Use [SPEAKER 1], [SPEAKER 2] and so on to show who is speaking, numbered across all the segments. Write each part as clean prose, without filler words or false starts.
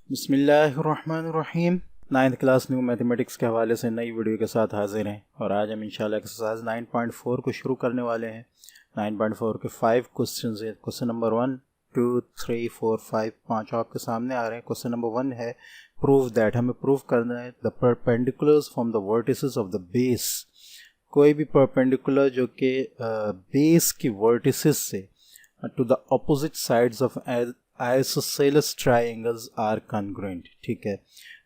[SPEAKER 1] बिस्मिल्लाहिर्रहमानिर्रहीम। Ninth class new mathematics के हवाले से नई वीडियो के साथ हाजिर हैं और आज हम इंशाल्लाह एक्सरसाइज 9.4 को शुरू करने वाले हैं। 9.4 के 5 क्वेश्चन हैं। क्वेश्चन नंबर 1, 2, 3, 4, 5 पाँचों आपके सामने आ रहे हैं। क्वेश्चन नंबर 1 है प्रूव दैट, हमें प्रूव करना है the perpendiculars from the vertices of the base. कोई भी परपेंडिकुलर जो कि बेस की वर्टिसेस से to the opposite sides of isosceles triangles are congruent. ठीक है,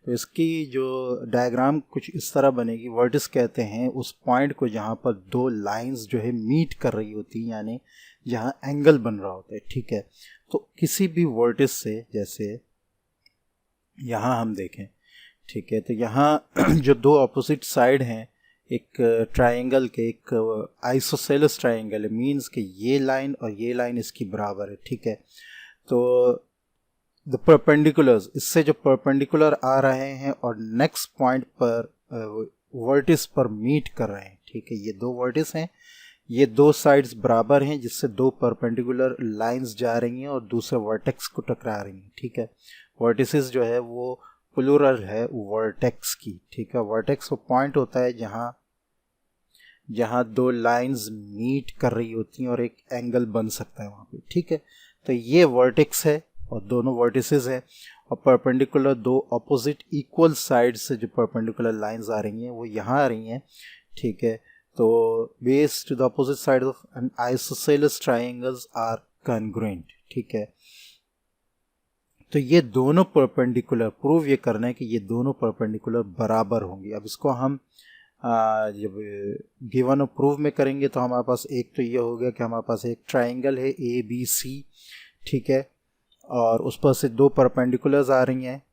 [SPEAKER 1] तो इसकी जो डायग्राम कुछ इस तरह बनेगी। वर्टिस कहते हैं उस पॉइंट को जहाँ पर दो लाइंस जो है मीट कर रही होती हैं, यानी जहाँ एंगल बन रहा होता है। ठीक है, तो किसी भी वर्टिस से, जैसे यहाँ हम देखें, ठीक है, तो यहाँ जो दो अपोजिट साइड हैं एक ट्राइंगल के, एक आइसोसेलेस ट्राइंगल है, मीन्स कि ये लाइन और ये लाइन इसकी बराबर है। ठीक है, तो द परपेंडिकुलर्स, इससे जो परपेंडिकुलर आ रहे हैं और नेक्स्ट पॉइंट पर वर्टिस पर मीट कर रहे हैं। ठीक है, ये दो वर्टिस हैं, ये दो साइड्स बराबर हैं जिससे दो परपेंडिकुलर लाइंस जा रही हैं और दूसरे वर्टेक्स को टकरा रही हैं। ठीक है, वर्टिसेस जो है वो प्लूरल है वर्टेक्स की। ठीक है, वर्टेक्स वो पॉइंट होता है जहाँ जहाँ दो लाइंस मीट कर रही होती हैं और एक एंगल बन सकता है वहाँ पे। ठीक है, तो ये वर्टेक्स है और दोनों वर्टिसेस हैं और परपेंडिकुलर दो अपोजिट इक्वल साइड से जो परपेंडिकुलर लाइंस आ रही हैं वो यहाँ आ रही हैं। ठीक है, तो base to the opposite side of an isosceles triangles are congruent. ठीक है, तो ये दोनों परपेंडिकुलर, प्रूव ये करना है कि ये दोनों परपेंडिकुलर बराबर होंगे। अब इसको हम जब गिवन और प्रूव में करेंगे तो हमारे पास एक तो ये हो गया कि हमारे पास एक ट्राइंगल है ए बी सी। ठीक है, और उस पर से दो परपेंडिकुलर्स आ रही हैं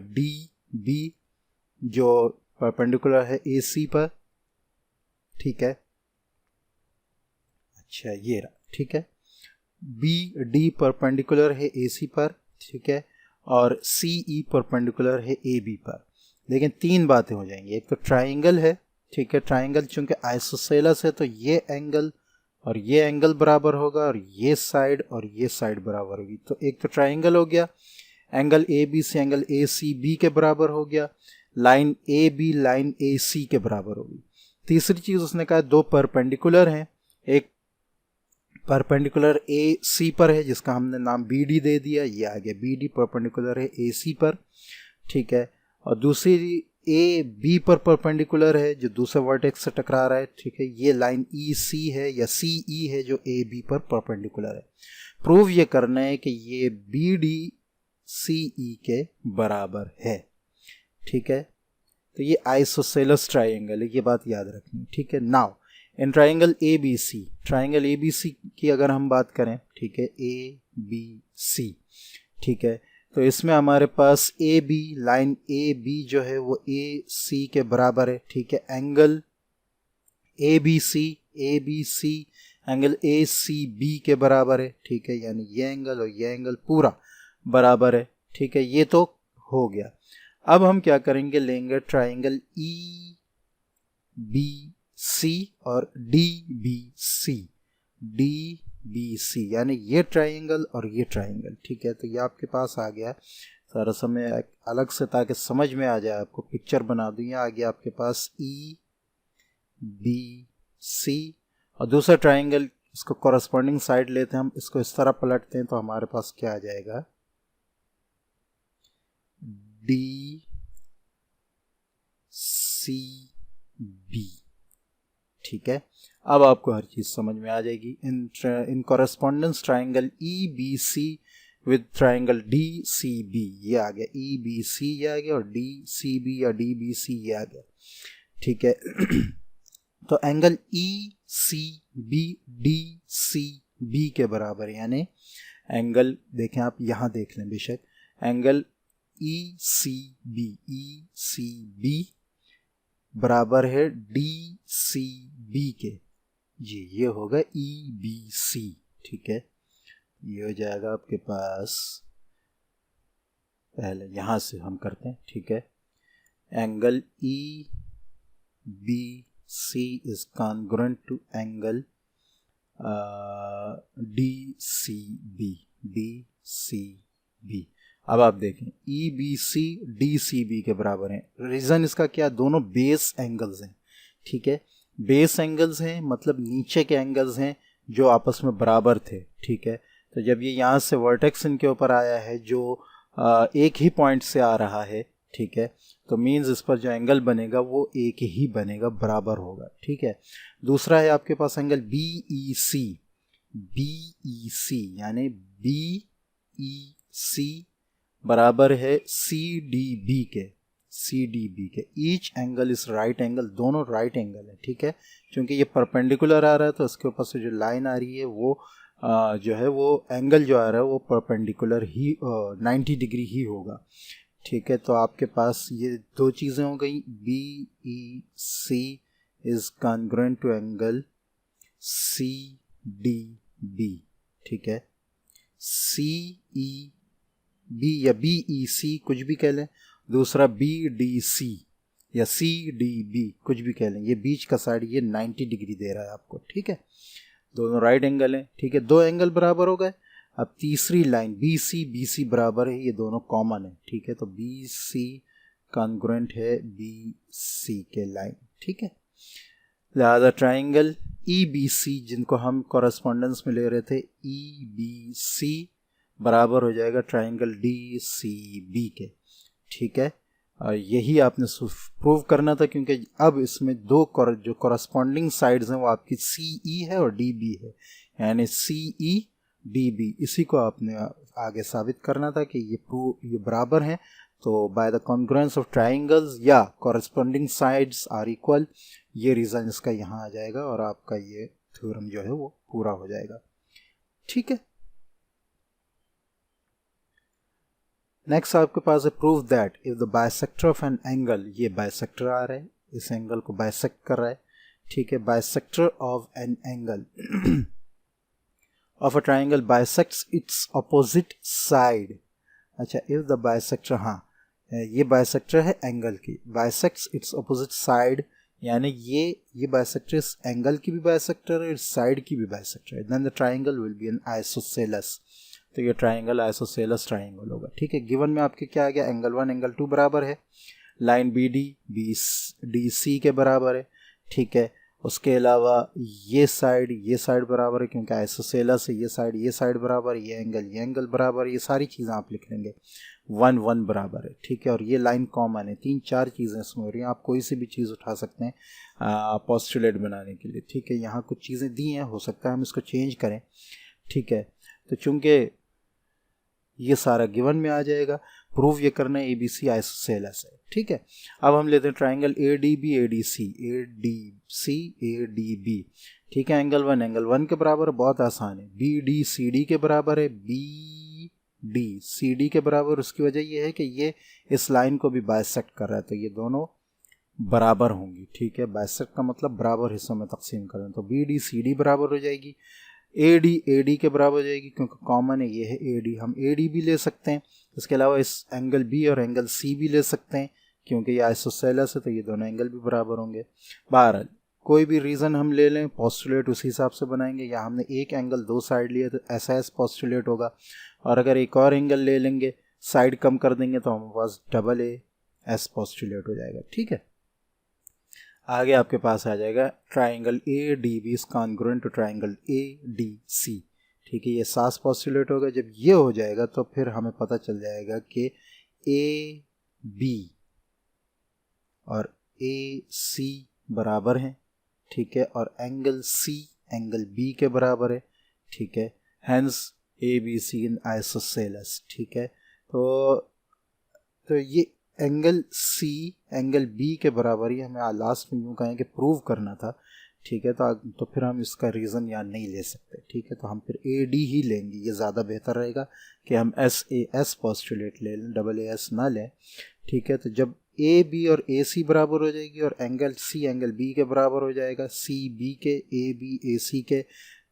[SPEAKER 1] डी बी, जो परपेंडिकुलर है ए सी पर। ठीक है, अच्छा ये रहा। ठीक है, बी डी परपेंडिकुलर है ए सी पर। ठीक है, और सी ई परपेंडिकुलर है ए बी पर। लेकिन तीन बातें हो जाएंगी। एक तो ट्राइंगल है, ठीक है, ट्राइंगल चूंकि आइसोसेलस है तो ये एंगल और ये एंगल बराबर होगा और ये साइड बराबर होगी। तो एक तो ट्राइंगल हो गया, एंगल ए बी से एंगल ए सी बी के बराबर हो गया, line A B line A C के बराबर होगी। तीसरी चीज उसने कहा दो परपेंडिकुलर हैं, एक परपेंडिकुलर ए सी पर है जिसका हमने नाम बी डी दे दिया, ये आ गया बी डी परपेंडिकुलर है ए सी पर। ठीक है, और दूसरी ए बी पर परपेंडिकुलर है जो दूसरे वर्टेक्स से टकरा रहा है। ठीक है, ये लाइन ई सी है या सी ई है जो ए बी पर परपेंडिकुलर है। प्रूव ये करना है कि ये बी डी सी ई के बराबर है। ठीक है, तो ये आइसोसेलस ट्राइंगल है, ये बात याद रखनी। ठीक है, now in triangle A B C, triangle A B C की अगर हम बात करें, ठीक है, ए बी सी, ठीक है, तो इसमें हमारे पास A B, line A B जो है वो ए सी के बराबर है। ठीक है, angle A B C angle A C B के बराबर है। ठीक है, यानी ये एंगल और ये एंगल पूरा बराबर है। ठीक है, ये तो हो गया। अब हम क्या करेंगे, लेंगे ट्राइंगल ई बी सी और डी बी सी, यानी ये ट्राइंगल और ये ट्राइंगल। ठीक है, तो ये आपके पास आ गया सारा समय अलग से, ताकि समझ में आ जाए, आपको पिक्चर बना दूँ। ये आ गया आपके पास ई बी सी और दूसरा ट्राइंगल, इसको कॉरस्पॉन्डिंग साइड लेते हैं हम, इसको इस तरह पलटते हैं तो हमारे पास क्या आ जाएगा, डी सी बी। ठीक है, अब आपको हर चीज समझ में आ जाएगी। In correspondence triangle E B C with triangle D C B, ये आ गया ई बी सी, ये आ गया, और डी सी बी या डी बी सी ये आ गया। ठीक है, तो angle E C B D C B के बराबर है, यानी एंगल देखें आप, यहां देख लें बेशक, एंगल ई सी बी बराबर है डी सी बी के। जी, ये होगा ई बी सी। ठीक है, ये हो जाएगा आपके पास, पहले यहां से हम करते हैं। ठीक है, angle E B C is congruent to angle D C B. अब आप देखें E B C D C B के बराबर है। रीज़न इसका क्या, दोनों बेस एंगल्स हैं, ठीक है, बेस एंगल्स हैं मतलब नीचे के एंगल्स हैं जो आपस में बराबर थे, ठीक है। तो जब ये यहाँ से वर्टेक्स इनके ऊपर आया है जो एक ही पॉइंट से आ रहा है, ठीक है, तो मीन्स इस पर जो एंगल बनेगा वो एक ही बनेगा, बराबर होगा, ठीक है। दूसरा है आपके पास angle B E C, B E सी यानी बी ई सी बराबर है सी डी बी के, सी डी बी के। ईच एंगल इस राइट एंगल, दोनों राइट एंगल है, ठीक है। क्योंकि ये परपेंडिकुलर आ रहा है तो इसके ऊपर से जो लाइन आ रही है वो जो है वो एंगल जो आ रहा है वो परपेंडिकुलर ही 90 डिग्री ही होगा, ठीक है। तो आपके पास ये दो चीज़ें हो गई, B E C is congruent to angle C D B, ठीक है। सी ई बी या बी ई सी कुछ भी कह लें, दूसरा बी डी सी या सी डी बी कुछ भी कह लें, ये बीच का साइड ये 90 डिग्री दे रहा है आपको, ठीक है। दोनों राइट एंगल हैं, ठीक है, दो एंगल बराबर हो गए। अब तीसरी लाइन बी सी बराबर है, ये दोनों कॉमन है, ठीक है। तो बी सी कॉन्ग्रुएंट है बी सी के लाइन, ठीक है। लिहाजा ट्राइंगल ई बी सी जिनको हम कॉरेस्पॉन्डेंस में ले रहे थे ई बी सी बराबर हो जाएगा ट्राइंगल डी सी बी के, ठीक है। यही आपने प्रूव करना था क्योंकि अब इसमें दो जो कॉरेस्पॉन्डिंग साइड्स हैं वो आपकी सी ई है और डी बी है, यानी सी ई डी बी, इसी को आपने आगे साबित करना था कि ये बराबर हैं। तो by the congruence of triangles या कॉरेस्पॉन्डिंग साइड्स आर इक्वल, ये रीज़न इसका यहाँ आ जाएगा और आपका ये थ्योरम जो है वो पूरा हो जाएगा, ठीक है। नेक्स्ट आपके पास है prove that if the bisector of an angle, ये बाइसेक्टर आ रहा है, इस एंगल को बाइसेक्ट कर रहा है, ठीक है। Bisector of an angle of a triangle bisects it's opposite side. अच्छा, इफ द बाइसेक्टर, हाँ ये बाइसेक्टर है एंगल की, बाइसेक्ट्स इट्स ऑपोजिट साइड, यानी ये बाइसेक्टर इस एंगल की भी बाइसेक्टर है, इस साइड की भी बाइसेक्टर है, then the triangle will be an isosceles. तो ये ट्राइंगल आइसोसेलस ट्राइंगल होगा, ठीक है। गिवन में आपके क्या आ गया, एंगल 1 एंगल 2 बराबर है, लाइन बी डी सी के बराबर है, ठीक है। उसके अलावा ये साइड बराबर है क्योंकि आइसोसेलस है, ये साइड बराबर, ये एंगल बराबर, ये सारी चीज़ें आप लिख लेंगे, 1 1 बराबर है, ठीक है। और ये लाइन कॉमन है, 3-4 चीज़ें इसमें हो रही हैं, आप कोई सी भी चीज़ उठा सकते हैं पोस्टुलेट बनाने के लिए, ठीक है। यहाँ कुछ चीज़ें दी हैं, हो सकता है हम इसको चेंज करें, ठीक है। तो चूंकि ये सारा गिवन में आ जाएगा, प्रूव ये करना है ABC आइसोसेलस है, ठीक है। अब हम लेते हैं ट्राइंगल ADB ADC, ठीक है। एंगल 1 के बराबर है, बहुत आसान है। BD के बराबर है, BD के बराबर, उसकी वजह ये है कि ये इस लाइन को भी बाइसेक्ट कर रहा है, तो ये दोनों बराबर होंगी, ठीक है। बाइसेक्ट का मतलब बराबर हिस्सों में तकसीम कर रहे हैं, तो BD बराबर हो जाएगी, AD के बराबर हो जाएगी क्योंकि कॉमन है, ये है AD, हम AD भी ले सकते हैं। इसके अलावा इस एंगल B और एंगल C भी ले सकते हैं क्योंकि ये आइसोसेलस है, तो ये दोनों एंगल भी बराबर होंगे। बहरहाल कोई भी रीज़न हम ले लें, पोस्टुलेट उसी हिसाब से बनाएंगे। या हमने एक एंगल 2 साइड लिया तो ऐसा पोस्टुलेट होगा, और अगर एक और एंगल ले लेंगे, साइड कम कर देंगे तो हमारे पास AA पोस्टुलेट हो जाएगा, ठीक है। आगे आपके पास आ जाएगा triangle ADB is congruent to triangle ADC, ठीक है। ये सास पोस्टुलेट होगा। जब ये हो जाएगा तो फिर हमें पता चल जाएगा कि AB और AC बराबर हैं, ठीक है, और एंगल C एंगल B के बराबर है, ठीक है। हेंस ABC इन आइसोसेलस, ठीक है। तो ये एंगल C एंगल B के बराबर ही हमें लास्ट में यूँ कहें कि प्रूव करना था, ठीक है। तो फिर हम इसका रीज़न यहाँ नहीं ले सकते, ठीक है। तो हम फिर AD ही लेंगे, ये ज़्यादा बेहतर रहेगा कि हम SAS पोस्टुलेट ले लें, AAS ना लें, ठीक है। तो जब AB और AC बराबर हो जाएगी और एंगल C एंगल B के बराबर हो जाएगा, CB के AB AC के,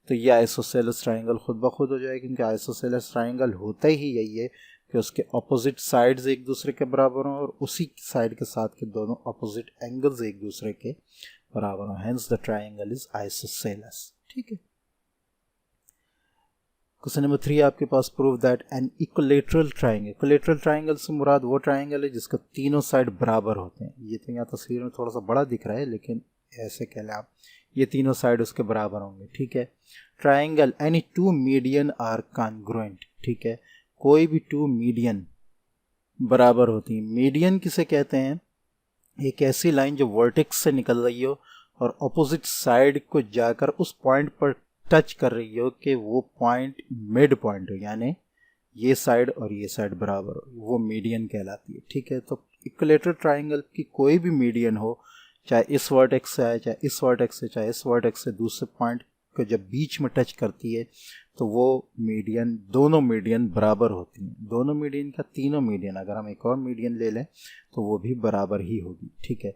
[SPEAKER 1] तो ये आइसोसेलस ट्राइंगल खुद ब खुद हो जाएगा। क्योंकि आइसोसेलस ट्राइंगल होता ही यही है कि उसके ऑपोजिट साइड्स एक दूसरे के बराबर हों और उसी साइड के साथ के दोनों ऑपोजिट एंगल्स एक दूसरे के बराबर हों, hence the triangle is isosceles, ठीक है। क्वेश्चन नंबर 3 आपके पास, prove that an equilateral triangle, equilateral triangle से मुराद वो ट्राइंगल है जिसका तीनों साइड बराबर होते हैं। ये तो यहाँ तस्वीर में थोड़ा सा बड़ा दिख रहा है, लेकिन ऐसे कह लें आप, ये तीनों साइड उसके बराबर होंगे, ठीक है। Triangle any two median are congruent, ठीक है, कोई भी टू मीडियन बराबर होती है। मीडियन किसे कहते हैं? एक ऐसी लाइन जो वर्टेक्स से निकल रही हो और अपोजिट साइड को जाकर उस पॉइंट पर टच कर रही हो कि वो पॉइंट मिड पॉइंट हो, यानी ये साइड और ये साइड बराबर हो, वो मीडियन कहलाती है, ठीक है। तो इक्विलेटरल ट्राइंगल की कोई भी मीडियन हो, चाहे इस वर्टेक्स से आए, चाहे इस वर्टेक्स से, चाहे इस वर्टेक्स से, दूसरे पॉइंट को जब बीच में टच करती है तो वो मीडियन, दोनों मीडियन बराबर होती हैं। दोनों मीडियन का, तीनों मीडियन, अगर हम एक और मीडियन ले लें तो वो भी बराबर ही होगी, ठीक है।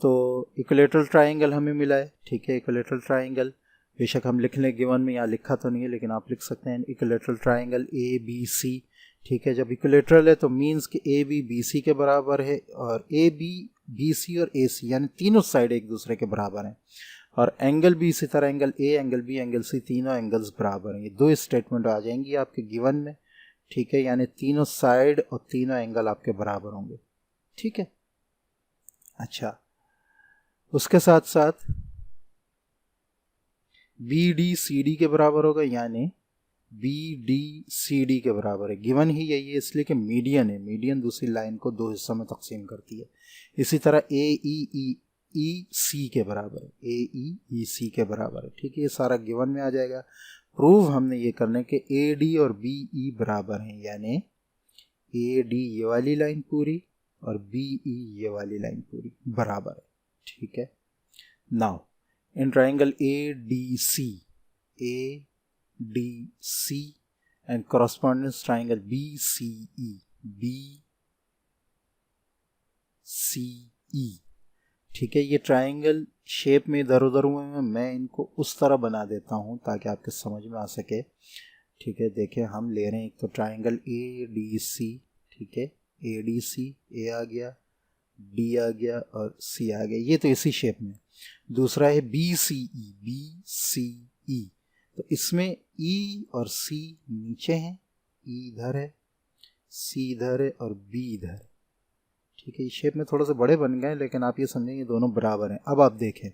[SPEAKER 1] तो इक्विलेटरल ट्राइंगल हमें मिला है, ठीक है। इक्विलेटरल ट्राइंगल बेशक हम लिख लें, गिवन में यहाँ लिखा तो नहीं है लेकिन आप लिख सकते हैं equilateral triangle A B C, ठीक है। जब इक्विलेटरल है तो मीन्स कि ए बी बी सी के बराबर है, और ए बी बी सी और ए सी यानी तीनों साइड एक दूसरे के बराबर हैं, और एंगल भी इसी तरह, angle A, angle B, angle C, तीनों एंगल्स बराबर हैं। ये दो स्टेटमेंट आ जाएंगी आपके गिवन में, ठीक है, यानी तीनों साइड और तीनों एंगल आपके बराबर होंगे, ठीक है। अच्छा, उसके साथ साथ बी डी सी डी के बराबर होगा, यानी बी डी सी डी के बराबर है। गिवन ही यही है इसलिए कि मीडियन है, मीडियन दूसरी लाइन को दो हिस्सों में तकसीम करती है। इसी तरह ए ई ई सी के बराबर है, ए ई सी के बराबर है, ठीक है। ये सारा गिवन में आ जाएगा। प्रूव हमने ये करने के ए डी और बी ई बराबर हैं, यानी ए डी ये वाली लाइन पूरी और बी ई ये वाली लाइन पूरी बराबर है, ठीक है। Now in triangle A D C and correspondence triangle BCE, ठीक है। ये ट्राइंगल शेप में इधर उधर हुए हैं, मैं इनको उस तरह बना देता हूँ ताकि आपके समझ में आ सके, ठीक है। देखें, हम ले रहे हैं एक तो ट्राइंगल ए डी सी, ठीक है, ए डी सी, ए आ गया, डी आ गया और सी आ गया, ये तो इसी शेप में। दूसरा है BCE, तो इसमें ई और सी नीचे हैं, ई इधर है, सी इधर है और बी इधर है, ठीक है। इस शेप में थोड़ा सा बड़े बन गए, लेकिन आप ये समझेंगे दोनों बराबर हैं। अब आप देखें,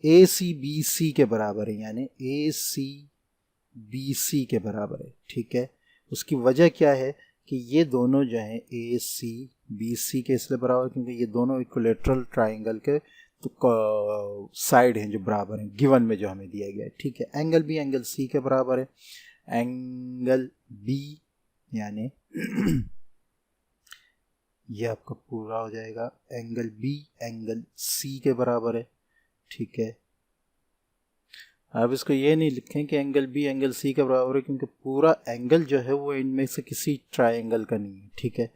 [SPEAKER 1] ए सी बी सी के बराबर है, यानी ए सी बी सी के बराबर है, ठीक है। उसकी वजह क्या है कि ये दोनों जो हैं ए सी बी सी के इसलिए बराबर क्योंकि ये दोनों इक्विलेटरल ट्राइंगल के तो साइड हैं जो बराबर हैं, गिवन में जो हमें दिया गया है, ठीक है। एंगल बी एंगल सी के बराबर है, एंगल बी यानी ये आपका पूरा हो जाएगा, एंगल बी एंगल सी के बराबर है, ठीक है। आप इसको ये नहीं लिखें कि एंगल बी एंगल सी के बराबर है, क्योंकि पूरा एंगल जो है वो इनमें से किसी ट्राइंगल का नहीं है, ठीक है।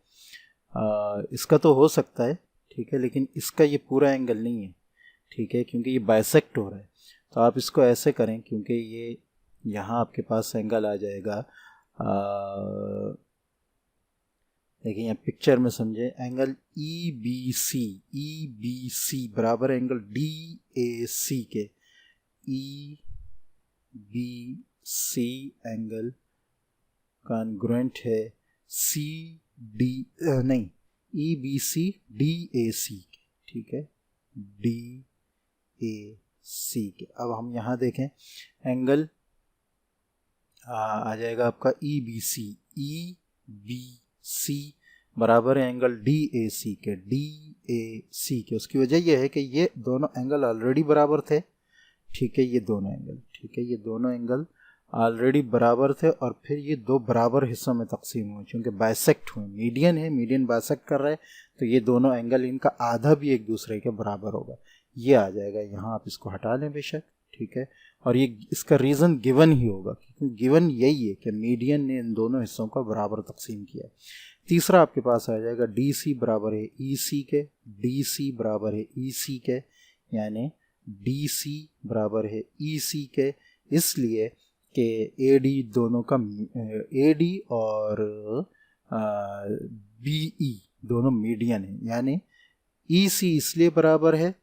[SPEAKER 1] इसका तो हो सकता है, ठीक है, लेकिन इसका ये पूरा एंगल नहीं है, ठीक है, क्योंकि ये बाइसेक्ट हो रहा है। तो आप इसको ऐसे करें, क्योंकि ये यहाँ आपके पास एंगल आ जाएगा, देखिए यहाँ पिक्चर में समझे, एंगल ई बी सी बराबर एंगल डी ए सी के, E B C angle congruent है सी डी नहीं ई B C D A C के, ठीक है, डी ए सी के। अब हम यहाँ देखें, एंगल आ जाएगा आपका ई बी सी बराबर है एंगल डी ए सी के। उसकी वजह यह है कि ये दोनों एंगल ऑलरेडी बराबर थे, ठीक है, ये दोनों एंगल, ठीक है, ये दोनों एंगल ऑलरेडी बराबर थे और फिर ये दो बराबर हिस्सों में तकसीम हुए, क्योंकि बाइसेक्ट हुए, मीडियन है, मीडियन बाइसेक्ट कर रहा है, तो ये दोनों एंगल इनका आधा भी एक दूसरे के बराबर होगा, ये आ जाएगा। यहाँ आप इसको हटा लें बेशक, ठीक है, और ये इसका रीज़न गिवन ही होगा, क्योंकि गिवन यही है कि मीडियन ने इन दोनों हिस्सों का बराबर तकसीम किया है। तीसरा आपके पास आ जाएगा डी सी बराबर है ई सी के, डी सी बराबर है ई सी के, यानी डी सी बराबर है ई सी के, इसलिए कि ए डी दोनों का, ए डी और बी ई दोनों मीडियन है, यानी ई सी इसलिए बराबर है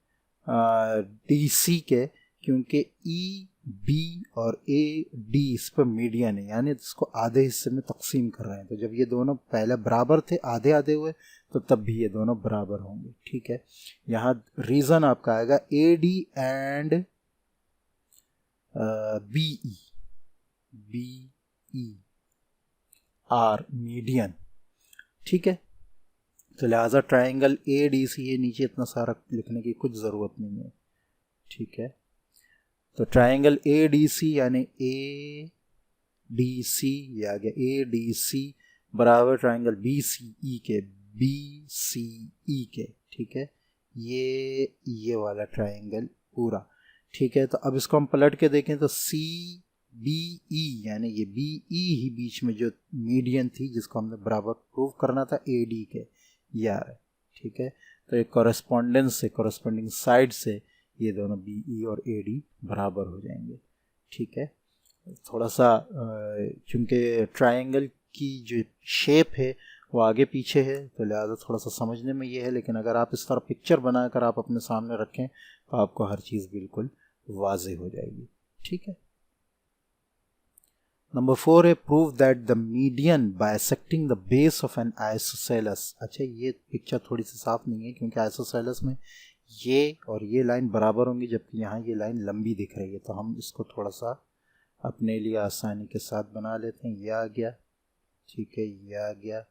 [SPEAKER 1] डी सी के क्योंकि ई बी और ए डी इस पर मीडियन है, यानी इसको आधे हिस्से में तकसीम कर रहे हैं। तो जब ये दोनों पहले बराबर थे, आधे आधे हुए, तो तब भी ये दोनों बराबर होंगे। ठीक है, यहाँ रीज़न आपका आएगा A D and B E are median. ठीक है, तो लिहाजा ट्राइंगल ए डी सी है, नीचे इतना सारा लिखने की कुछ ज़रूरत नहीं है। ठीक है, तो ट्राइंगल ए डी सी यानी ए डी सी, ये आ गया ए डी सी बराबर ट्राइंगल बी सी ई के, बी सी ई के। ठीक है, ये वाला ट्राइंगल पूरा। ठीक है, तो अब इसको हम पलट के देखें तो सी बी ई, यानी ये बी ई ही बीच में जो मीडियन थी जिसको हमने बराबर प्रूव करना था ए डी के, ये आ रहा है। ठीक है, तो एक कॉरेस्पॉन्डेंस से, कॉरेस्पॉन्डिंग साइड से ये दोनों बी ई और ए डी बराबर हो जाएंगे। ठीक है, थोड़ा सा चूँकि ट्रायंगल की जो शेप है वो आगे पीछे है, तो लिहाजा थोड़ा सा समझने में ये है, लेकिन अगर आप इस तरह पिक्चर बनाकर आप अपने सामने रखें तो आपको हर चीज़ बिल्कुल वाज़ेह हो जाएगी। ठीक है, नंबर 4 है prove that the median bisecting the base of N isosceles. अच्छा, ये पिक्चर थोड़ी सी साफ नहीं है क्योंकि आइसोसेलस में ये और ये लाइन बराबर होंगी, जबकि यहाँ ये लाइन लंबी दिख रही है। तो हम इसको थोड़ा सा अपने लिए आसानी के साथ बना लेते हैं। ये आ गया, ठीक है, ये आ गया,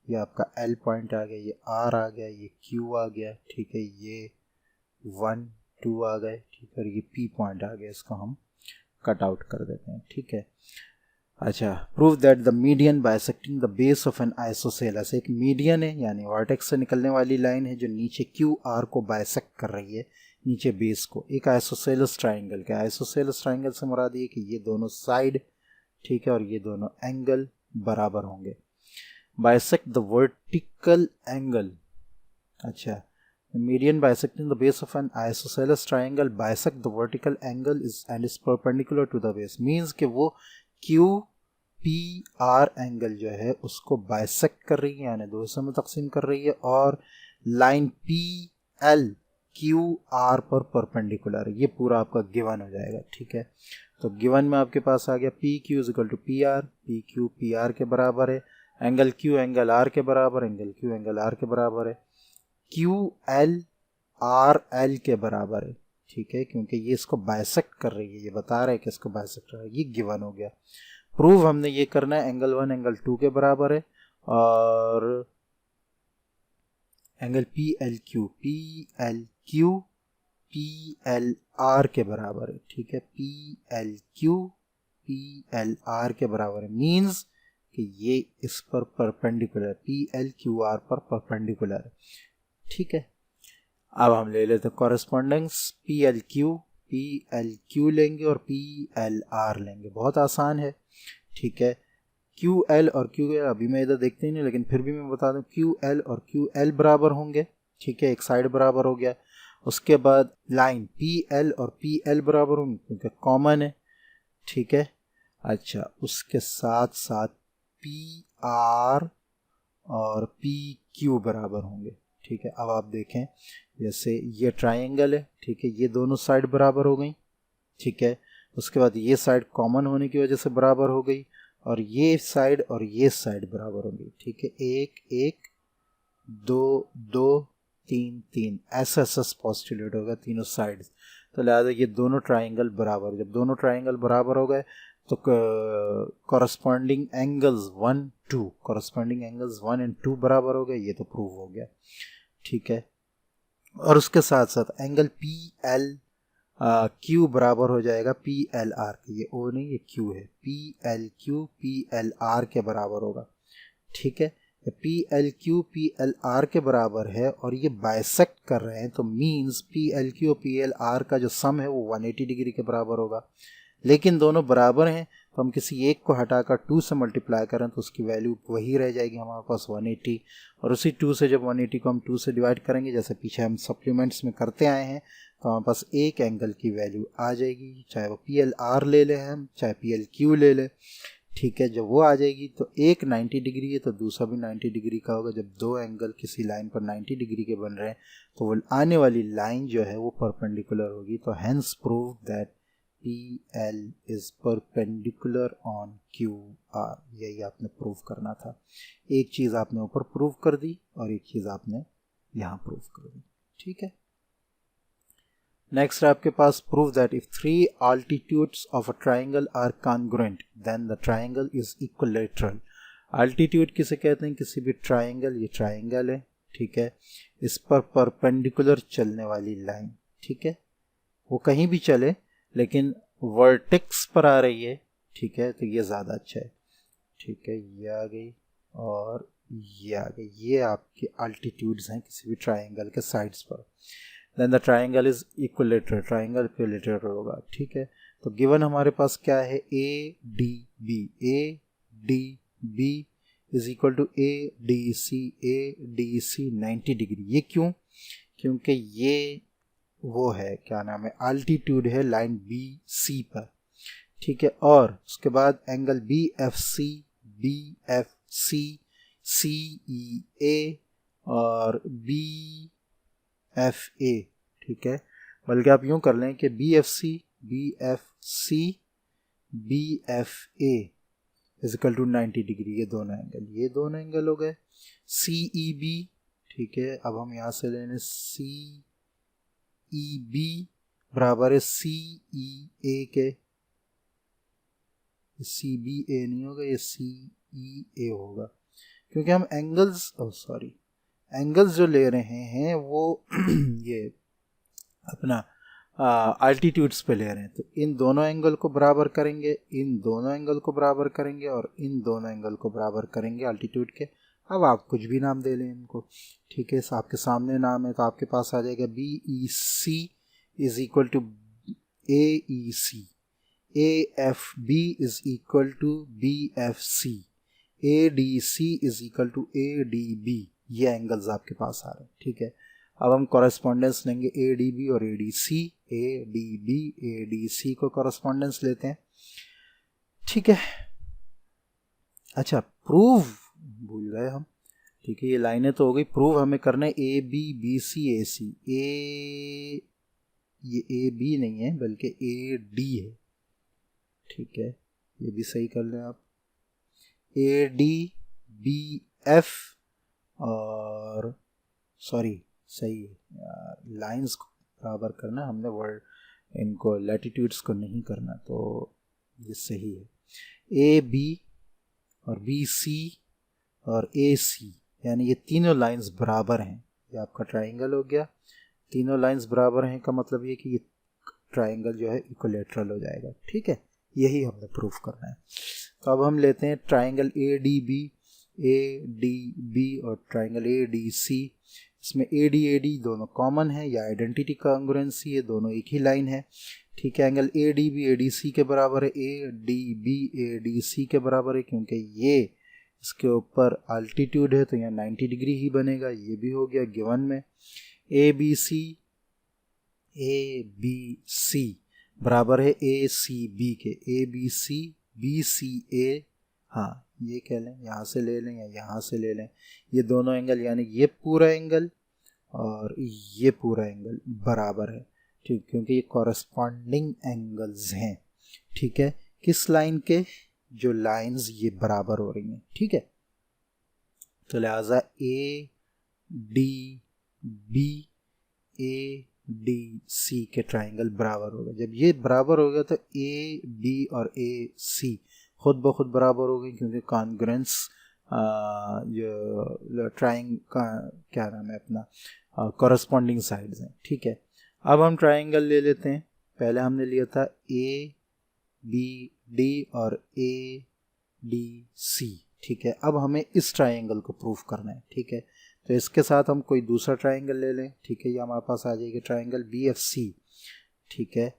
[SPEAKER 1] ये आपका L पॉइंट आ गया, ये R आ गया, ये Q आ गया। ठीक है, ये 1 2 आ गए। ठीक है, और ये P पॉइंट आ गया, इसको हम कट आउट कर देते हैं। ठीक है, अच्छा, prove that the median bisecting the base of N isosceles. एक मीडियन है यानी वर्टेक्स से निकलने वाली लाइन है जो नीचे क्यू आर को बाइसेक्ट कर रही है, नीचे बेस को, एक आइसोसेलस ट्राइंगल के। आइसोसेलस ट्राइंगल से मुराद ये कि ये दोनों साइड, ठीक है, और ये दोनों एंगल बराबर होंगे। Bisect the vertical angle. अच्छा, median bisecting the base of an isosceles triangle bisect the vertical angle and is perpendicular to the base, means कि वो क्यू पी आर एंगल जो है उसको बाइसेक्ट कर रही है, यानी दो हिस्सों में तकसीम कर रही है, और line P L Q R पर परपेंडिकुलर है। ये पूरा आपका गिवन हो जाएगा। ठीक है, तो गिवन में आपके पास आ गया P Q is equal to P R, P Q P R के बराबर है, एंगल क्यू एंगल आर के बराबर, एंगल क्यू एंगल आर के बराबर है, क्यू एल आर एल के बराबर है। ठीक है, क्योंकि ये इसको बाइसेक्ट कर रही है, ये बता रहा है कि इसको बाइसेक्ट कर रहा है, ये गिवन हो गया। प्रूव हमने ये करना है एंगल 1 एंगल 2 के बराबर है, और angle P L Q P L R के बराबर है। ठीक है, P L Q P L R के बराबर है, मीन्स कि ये इस पर perpendicular, P L Q R पर परपेंडिकुलर है। ठीक है, अब हम ले लेते हैं कॉरेस्पॉन्डेंस, पी एल क्यू लेंगे और पी एल आर लेंगे। बहुत आसान है। ठीक है, क्यू एल और क्यू एल अभी मैं इधर देखते ही नहीं, लेकिन फिर भी मैं बता दूं, क्यू एल और क्यू एल बराबर होंगे। ठीक है, एक साइड बराबर हो गया। उसके बाद लाइन पी एल और पी एल बराबर होंगे क्योंकि कॉमन है। ठीक है, अच्छा, उसके साथ साथ पी आर और पी क्यू बराबर होंगे। ठीक है, अब आप देखें, जैसे ये ट्राइंगल है, ठीक है, ये दोनों साइड बराबर हो गई। ठीक है, उसके बाद ये साइड कॉमन होने की वजह से बराबर हो गई, और ये साइड और ये साइड बराबर हो गई। ठीक है, 1 1 2 2 3 3 ऐसा पोस्टुलेट होगा तीनों साइड्स। तो लिहाजा ये दोनों ट्राइंगल बराबर, जब दोनों ट्राइंगल बराबर हो गए तो कॉरस्पॉन्डिंग एंगल्स 1 एंड 2 बराबर हो गए। ये तो प्रूव हो गया। ठीक है, और उसके साथ साथ एंगल पी एल क्यू बराबर हो जाएगा पी एल आर के, ये ओ नहीं ये क्यू है, P L Q P L R के बराबर होगा। ठीक है, P L Q P L R के बराबर है और ये बाइसेक्ट कर रहे हैं, तो means P L Q P L R का जो सम है वो 180 डिग्री के बराबर होगा। लेकिन दोनों बराबर हैं, तो हम किसी एक को हटाकर 2 से मल्टीप्लाई करें तो उसकी वैल्यू वही रह जाएगी हमारे पास 180, और उसी 2 से जब 180 को हम 2 से डिवाइड करेंगे, जैसे पीछे हम सप्लीमेंट्स में करते आए हैं, तो हमारे पास एक एंगल की वैल्यू आ जाएगी, चाहे वो पी एल आर ले लें हम, चाहे पी एल क्यू ले लें। ठीक है, जब वो आ जाएगी तो एक 90 डिग्री है तो दूसरा भी 90 डिग्री का होगा। जब दो एंगल किसी लाइन पर 90 डिग्री के बन रहे हैं तो वो आने वाली लाइन जो है वो परपेंडिकुलर होगी। तो hence prove that PL is perpendicular on QR, यही आपने प्रूव करना था। एक चीज़ आपने ऊपर प्रूव कर दी और एक चीज़ आपने यहाँ प्रूव कर दी, ठीक है। नेक्स्ट आपके पास prove that if 3 altitudes of a triangle are congruent then the triangle is equilateral। Altitude किसे कहते हैं? किसी भी ट्राइंगल, ये ट्राइंगल है, ठीक है, इस पर परपेंडिकुलर चलने वाली लाइन, ठीक है, वो कहीं भी चले लेकिन वर्टेक्स पर आ रही है, ठीक है, तो ये ज़्यादा अच्छा है, ठीक है। ये आ गई और ये आ गई, ये आपके अल्टीट्यूड्स हैं किसी भी ट्राइंगल के साइड्स पर। Then the triangle is equilateral, triangle equilateral होगा, ठीक है। तो गिवन हमारे पास क्या है? ADB, ADB is equal to ADC, ADC 90 degree. ये क्यों? क्योंकि ये वो है, क्या नाम है, अल्टीट्यूड है लाइन BC पर, ठीक है। और उसके बाद एंगल BFC, BFC, CEA और BFA, ठीक है। बल्कि आप यूं कर लें कि BFC, BFC, BFA is equal to 90 degree, ये दोनों एंगल हो गए। CEB, ठीक है, अब हम यहाँ से लेने CEB बराबर है CEA के, CBA नहीं होगा, ये CEA होगा, क्योंकि हम एंगल्स जो ले रहे हैं वो ये अपना अल्टीट्यूड्स पे ले रहे हैं। तो इन दोनों एंगल को बराबर करेंगे, इन दोनों एंगल को बराबर करेंगे और इन दोनों एंगल को बराबर करेंगे अल्टीट्यूड के। अब आप कुछ भी नाम दे लें इनको, ठीक है, आपके सामने नाम है तो आपके पास आ जाएगा BEC is equal to AEC, AFB is equal to BFC, ADC is equal to ADB। ये एंगल्स आपके पास आ रहे हैं, ठीक है। अब हम कॉरेस्पॉन्डेंस लेंगे ADB और ADC, ADB ADC को कॉरेस्पॉन्डेंस लेते हैं, ठीक है। अच्छा, प्रूव भूल गए हम, ठीक है, ये लाइनें तो हो गई, प्रूव हमें करना है AB BC AC। ये AB नहीं है बल्कि AD है, ठीक है, ये भी सही कर लें आप। ADBF और सही है यार, लाइंस को बराबर करना, हमने वर्ड इनको लैटिट्यूड्स को नहीं करना, तो ये सही है। AB और BC और AC, यानी ये तीनों लाइंस बराबर हैं। ये आपका ट्राइंगल हो गया, तीनों लाइंस बराबर हैं का मतलब ये कि ये ट्राइंगल जो है इक्विलेटरल हो जाएगा, ठीक है। यही हमने प्रूफ करना है। तो अब हम लेते हैं ट्राइंगल ADB और ट्राइंगल ADC। इसमें AD दोनों कॉमन है या आइडेंटिटी कॉन्ग्रुएंसी है, दोनों एक ही लाइन है, ठीक है। एंगल ADB ADC के बराबर है, ADB ADC के बराबर है, क्योंकि ये इसके ऊपर अल्टीट्यूड है तो यहाँ 90 डिग्री ही बनेगा। ये भी हो गया गिवन में। ABC बराबर है ACB के, ABC BCA, हाँ ये कह लें, यहाँ से ले लें या यहाँ से ले लें। ये दोनों एंगल यानी ये पूरा एंगल और ये पूरा एंगल बराबर है, ठीक, क्योंकि ये कॉरस्पॉन्डिंग एंगल्स हैं, ठीक है। किस लाइन के? जो लाइंस ये बराबर हो रही हैं, ठीक है। तो लिहाजा ADB ADC के ट्राइंगल बराबर होगा। जब ये बराबर हो गया तो AB और AC खुद ब खुद बराबर हो गई, क्योंकि कॉन्ग्रुएंस जो ट्राइंग का क्या नाम है अपना कॉरस्पॉन्डिंग साइड्स हैं, ठीक है। अब हम ट्राइंगल ले लेते हैं। पहले हमने लिया था ABD और ADC, ठीक है। अब हमें इस ट्राइंगल को प्रूफ करना है, ठीक है। तो इसके साथ हम कोई दूसरा ट्राइंगल ले लें, ठीक है। ये हमारे पास आ जाएगी ट्राइंगल BFC, ठीक है।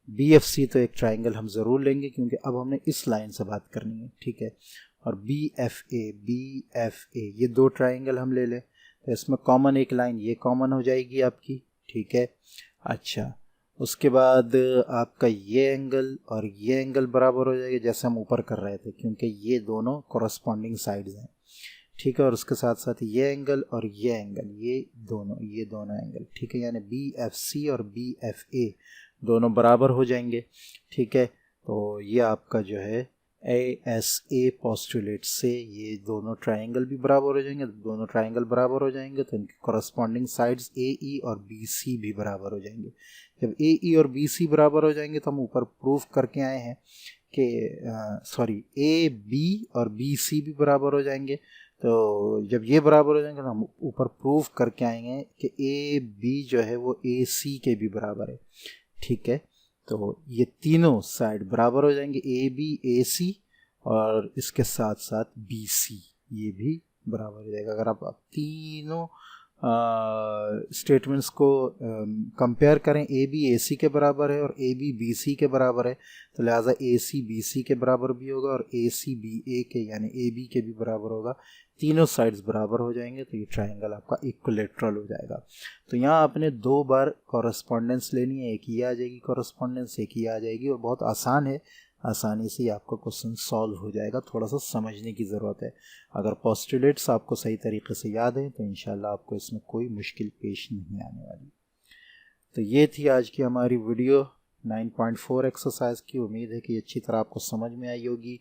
[SPEAKER 1] BFC तो एक ट्राइंगल हम ज़रूर लेंगे क्योंकि अब हमने इस लाइन से बात करनी है, ठीक है। और BFA ये दो ट्राइंगल हम ले लें, तो इसमें कॉमन एक लाइन ये कॉमन हो जाएगी आपकी, ठीक है। अच्छा, उसके बाद आपका ये एंगल और ये एंगल बराबर हो जाएगा जैसे हम ऊपर कर रहे थे, क्योंकि ये दोनों कॉरस्पॉन्डिंग साइड्स हैं, ठीक है। और उसके साथ साथ ये एंगल और ये एंगल, ये दोनों एंगल, ठीक है, यानी BFC और BFA दोनों बराबर हो जाएंगे। ठीक है, तो ये आपका जो है ASA पोस्टुलेट से ये दोनों ट्रायंगल भी बराबर हो जाएंगे। दोनों ट्रायंगल बराबर हो जाएंगे तो इनकी कॉरस्पॉन्डिंग साइड्स AE और BC भी बराबर हो जाएंगे। जब AE और BC बराबर हो जाएंगे तो हम ऊपर प्रूफ करके आए हैं कि AB और BC भी बराबर हो जाएंगे। तो जब ये बराबर हो जाएंगे तो हम ऊपर प्रूफ करके आएंगे कि AB जो है वो AC के भी बराबर है। ठीक है, तो ये तीनों साइड बराबर हो जाएंगे, AB AC और इसके साथ साथ BC ये भी बराबर हो जाएगा। अगर आप तीनों स्टेटमेंट्स को कंपेयर करें, AB AC के बराबर है और AB BC के बराबर है, तो लिहाजा AC BC के बराबर भी होगा और AC BA के यानी AB के भी बराबर होगा। तीनों साइड्स बराबर हो जाएंगे तो ये ट्रायंगल आपका इक्विलेटरल हो जाएगा। तो यहाँ आपने 2 बार कॉरस्पॉन्डेंस लेनी है, एक ही आ जाएगी कॉरस्पॉन्डेंस, एक ही आ जाएगी और बहुत आसान है, आसानी से आपका क्वेश्चन सॉल्व हो जाएगा। थोड़ा सा समझने की ज़रूरत है। अगर पोस्टुलेट्स आपको सही तरीके से याद है तो इंशाल्लाह आपको इसमें कोई मुश्किल पेश नहीं आने वाली। तो ये थी आज की हमारी वीडियो 9.4 एक्सरसाइज की। उम्मीद है कि अच्छी तरह आपको समझ में आई होगी।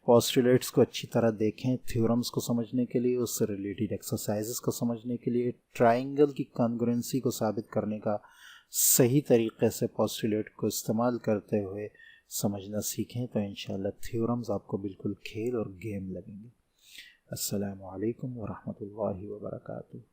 [SPEAKER 1] पोस्टुलेट्स को अच्छी तरह देखें थ्योरम्स को समझने के लिए, उससे रिलेटेड एक्सरसाइजेस को समझने के लिए, ट्रायंगल की कॉन्ग्रुएंसी को साबित करने का सही तरीके से पोस्टुलेट को इस्तेमाल करते हुए समझना सीखें तो इंशाल्लाह थ्योरम्स आपको बिल्कुल खेल और गेम लगेंगे। अस्सलामु अलैकुम व रहमतुल्लाहि व बरकातुहू।